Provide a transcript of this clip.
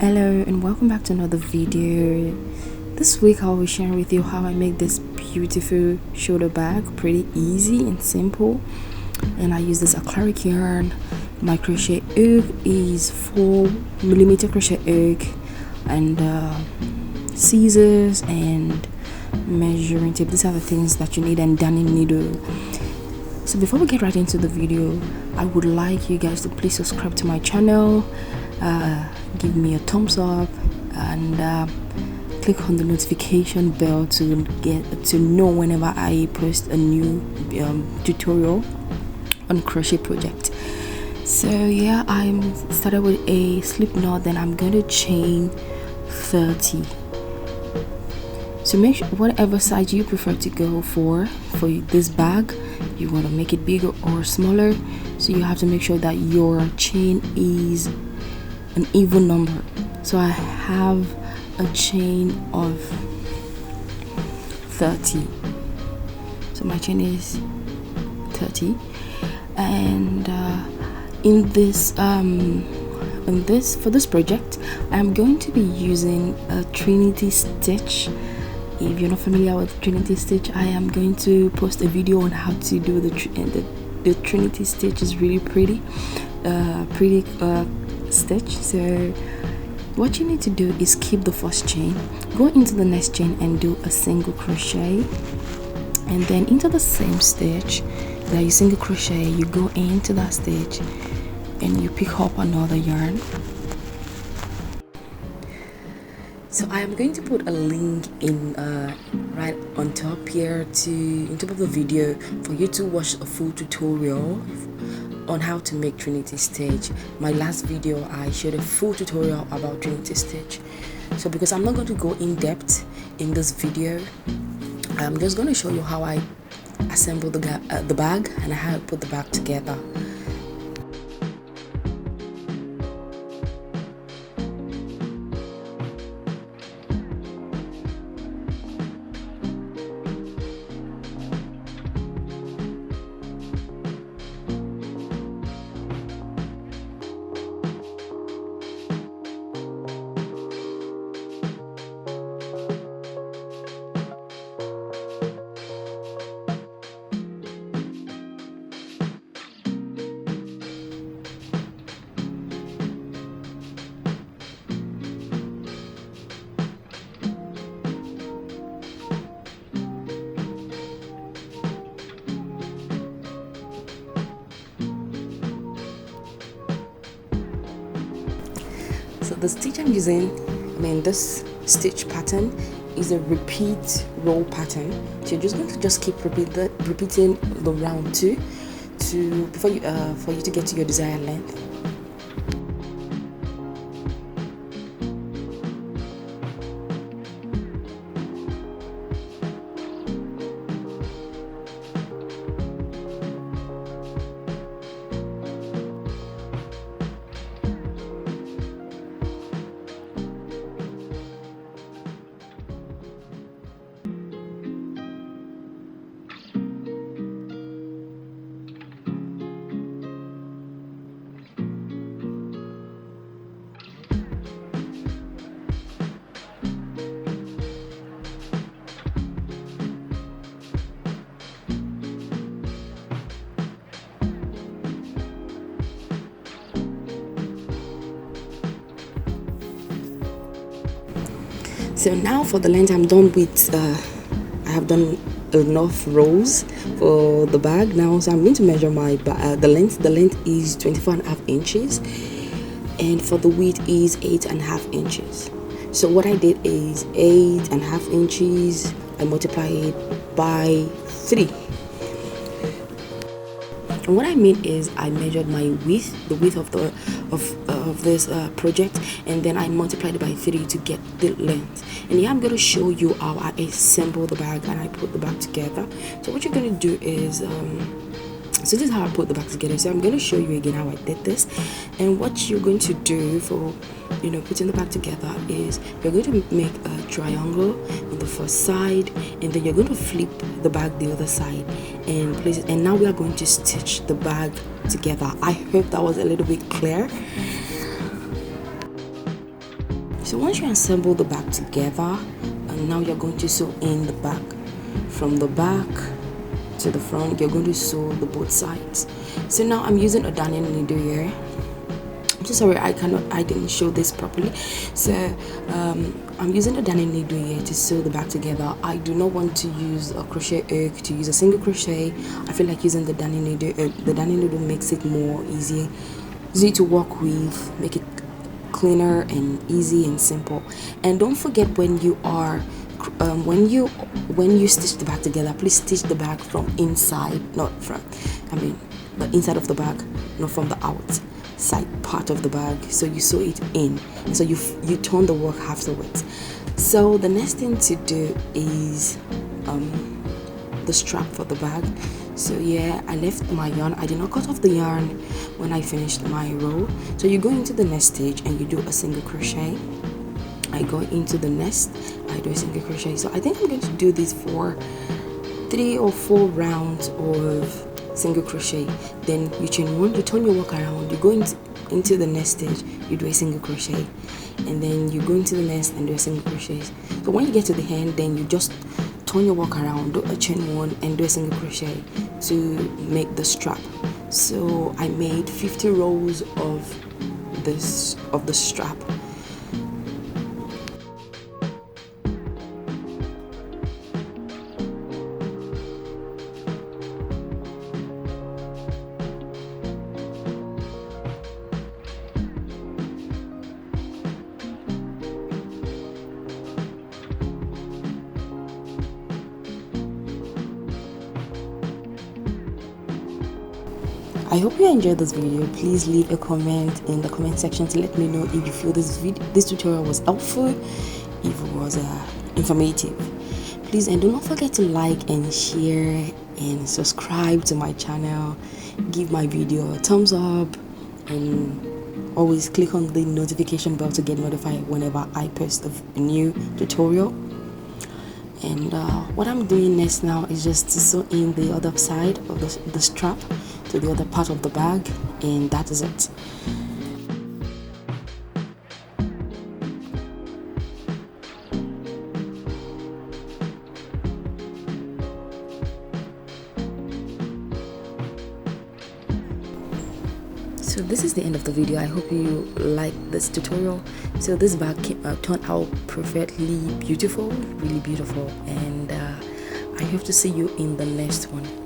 Hello and welcome back to another video. This week I'll be sharing with you how I make this beautiful shoulder bag. Pretty easy and simple, and I use this acrylic yarn. My crochet hook is 4mm crochet hook, and scissors and measuring tape. These are the things that you need, and darning needle. So before we get right into the video, I would like you guys to please subscribe to my channel, give me a thumbs up, and click on the notification bell to get to know whenever I post a new tutorial on crochet project. So yeah, I'm started with a slip knot, then I'm going to chain 30. So make sure whatever size you prefer to go for this bag, you want to make it bigger or smaller, so you have to make sure that your chain is an even number. So I have a chain of 30, so my chain is 30, and for this project I'm going to be using a Trinity stitch. If you're not familiar with Trinity stitch, I am going to post a video on how to do the Trinity stitch. Is really pretty stitch. So what you need to do is keep the first chain, go into the next chain and do a single crochet, and then into the same stitch that you single crochet, you go into that stitch and you pick up another yarn. So I am going to put a link in right on top here in top of the video for you to watch a full tutorial on how to make Trinity stitch. My last video I showed a full tutorial about Trinity stitch. So because I'm not going to go in depth in this video, I'm just going to show you how I assemble the bag and how I put the bag together. So the stitch I'm using, this stitch pattern is a repeat row pattern. So you're just going to keep repeating the round two for you to get to your desired length. So now for the length, I'm done with I have done enough rows for the bag now. So I'm going to measure my the length is 24.5 inches, and for the width is 8.5 inches. So what I did is 8.5 inches, I multiply it by 3. And what I mean is I measured my width, the width of this project, and then I multiplied it by 3 to get the length. And here I'm going to show you how I assemble the bag and I put the bag together. So what you're going to do is so this is how I put the bag together. So I'm going to show you again how I did this. And what you're going to do for putting the bag together is you're going to make a triangle on the first side, and then you're going to flip the bag the other side and place it. And now we are going to stitch the bag together. I hope that was a little bit clear. So once you assemble the bag together, and now you're going to sew in the back. From the back to the front, you're going to sew the both sides. So now I'm using a darning needle here. I'm so sorry I didn't show this properly. So I'm using a darning needle here to sew the back together. I do not want to use a crochet hook, to use a single crochet. I feel like using the darning needle. The darning needle makes it more easy to work with, make it cleaner and easy and simple. And don't forget, when you are when you stitch the bag together, please stitch the bag from inside, not from, the inside of the bag, not from the outside part of the bag. So you sew it in, so you turn the work afterwards. So the next thing to do is the strap for the bag. So yeah, I left my yarn. I did not cut off the yarn when I finished my row. So you go into the next stage and you do a single crochet. I go into the next, I do a single crochet. So I think I'm going to do this for 3 or 4 rounds of single crochet. Then you chain 1, you turn your work around, you go into the next stage, you do a single crochet, and then you go into the next and do a single crochet. So when you get to the end, then you just turn your work around, do a chain 1 and do a single crochet to make the strap. So I made 50 rows of the strap. I hope you enjoyed this video. Please leave a comment in the comment section to let me know if you feel this tutorial was helpful, if it was informative. Please, and do not forget to like and share and subscribe to my channel. Give my video a thumbs up and always click on the notification bell to get notified whenever I post a new tutorial. And what I'm doing next now is just to sew in the other side of the strap to the other part of the bag, and that is it. So this is the end of the video. I hope you liked this tutorial. So this bag turned out perfectly beautiful, really beautiful, and I hope to see you in the next one.